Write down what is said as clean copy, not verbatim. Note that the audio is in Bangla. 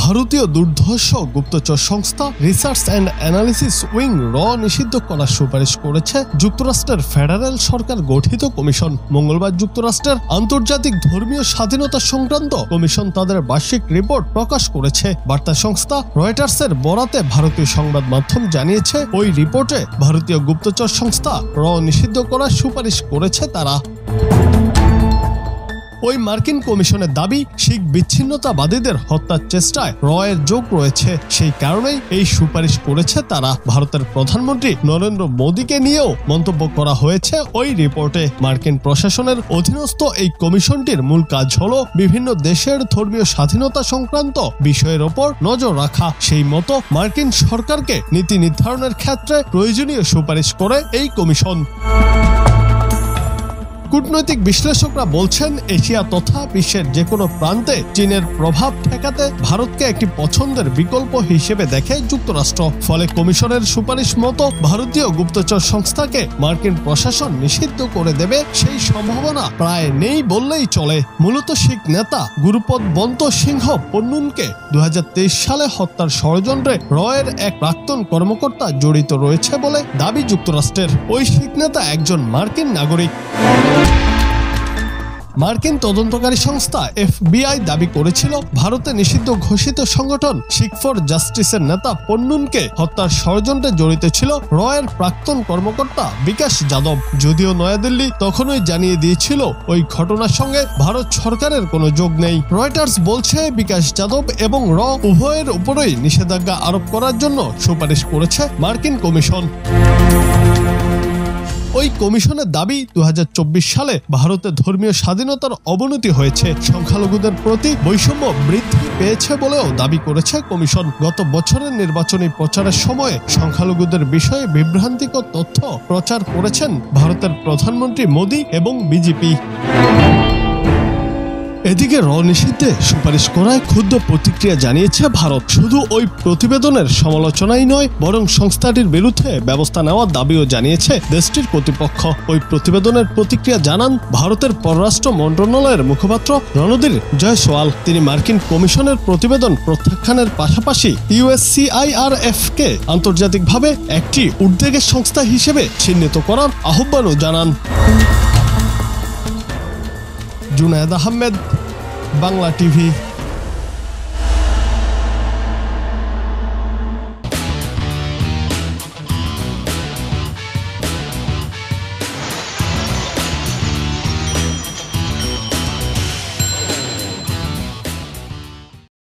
ভারতীয় দুর্ধর্ষ গুপ্তচর সংস্থা রিসার্চ অ্যান্ড অ্যানালিসিস উইং নিষিদ্ধ করার সুপারিশ করেছে যুক্তরাষ্ট্রের ফেডারেল সরকার গঠিত কমিশন। মঙ্গলবার যুক্তরাষ্ট্রের আন্তর্জাতিক ধর্মীয় স্বাধীনতা সংক্রান্ত কমিশন তাদের বার্ষিক রিপোর্ট প্রকাশ করেছে। বার্তা সংস্থা রয়টার্সের বরাতে ভারতীয় সংবাদ মাধ্যম জানিয়েছে, ওই রিপোর্টে ভারতীয় গুপ্তচর সংস্থা নিষিদ্ধ করার সুপারিশ করেছে তারা। ওই মার্কিন কমিশনের দাবি, শিখ বিচ্ছিন্নতাবাদীদের হত্যার চেষ্টায় এর যোগ রয়েছে। সেই কারণেই এই সুপারিশ করেছে তারা। ভারতের প্রধানমন্ত্রী নরেন্দ্র মোদীকে নিয়েও মন্তব্য করা হয়েছে ওই রিপোর্টে। মার্কিন প্রশাসনের অধীনস্থ এই কমিশনটির মূল কাজ হলো বিভিন্ন দেশের ধর্মীয় স্বাধীনতা সংক্রান্ত বিষয়ের ওপর নজর রাখা। সেই মতো মার্কিন সরকারকে নীতি নির্ধারণের ক্ষেত্রে প্রয়োজনীয় সুপারিশ করে এই কমিশন। কূটনৈতিক বিশ্লেষকরা বলছেন, এশিয়া তথা বিশ্বের যে কোনো প্রান্তে চীনের প্রভাব ঠেকাতে ভারতকে একটি পছন্দের বিকল্প হিসেবে দেখে যুক্তরাষ্ট্র। ফলে কমিশনের সুপারিশ মতো ভারতীয় গুপ্তচর সংস্থাকে মার্কিন প্রশাসন নিষিদ্ধ করে দেবে সেই সম্ভাবনা প্রায় নেই বললেই চলে। মূলত শিখ নেতা গুরুপদ বন্ত সিংহ পন্নুনকে 2023 সালে হত্যার ষড়যন্ত্রে এর এক প্রাক্তন কর্মকর্তা জড়িত রয়েছে বলে দাবি যুক্তরাষ্ট্রের। ওই শিখ নেতা একজন মার্কিন নাগরিক। মার্কিন তদন্তকারী সংস্থা FBI দাবি করেছিল, ভারতে নিষিদ্ধ ঘোষিত সংগঠন শিখ ফর জাস্টিসের নেতা পন্নুনকে হত্যার ষড়যন্ত্রে জড়িত ছিল এর প্রাক্তন কর্মকর্তা বিকাশ যাদব। যদিও নয়াদিল্লি তখনই জানিয়ে দিয়েছিল ওই ঘটনার সঙ্গে ভারত সরকারের কোনো যোগ নেই। রয়টার্স বলছে, বিকাশ যাদব এবং উভয়ের উপরই নিষেধাজ্ঞা আরোপ করার জন্য সুপারিশ করেছে মার্কিন কমিশন। ওই কমিশনের দাবি, 2024 সালে ভারতে ধর্মীয় স্বাধীনতার অবনতি হয়েছে, সংখ্যালঘুদের প্রতি বৈষম্য বৃদ্ধি পেয়েছে বলেও দাবি করেছে কমিশন। গত বছরের নির্বাচনী প্রচারের সময়ে সংখ্যালঘুদের বিষয়ে বিভ্রান্তিকর তথ্য প্রচার করেছেন ভারতের প্রধানমন্ত্রী মোদী এবং বিজেপি। এদিকে নিষিদ্ধে সুপারিশ করায় ক্ষুব্ধ প্রতিক্রিয়া জানিয়েছে ভারত। শুধু ওই প্রতিবেদনের সমালোচনাই নয়, বরং সংস্থাটির বিরুদ্ধে ব্যবস্থা নেওয়ার দাবিও জানিয়েছে দেশটির কর্তৃপক্ষ। ওই প্রতিবেদনের প্রতিক্রিয়া জানান ভারতের পররাষ্ট্র মন্ত্রণালয়ের মুখপাত্র রণধীর জয়সওয়াল। তিনি মার্কিন কমিশনের প্রতিবেদন প্রত্যাখ্যানের পাশাপাশি USCIRF-কে আন্তর্জাতিকভাবে একটি উদ্বেগের সংস্থা হিসেবে চিহ্নিত করার আহ্বানও জানান। জুনায়েদ আহমেদ, বাংলা টিভি।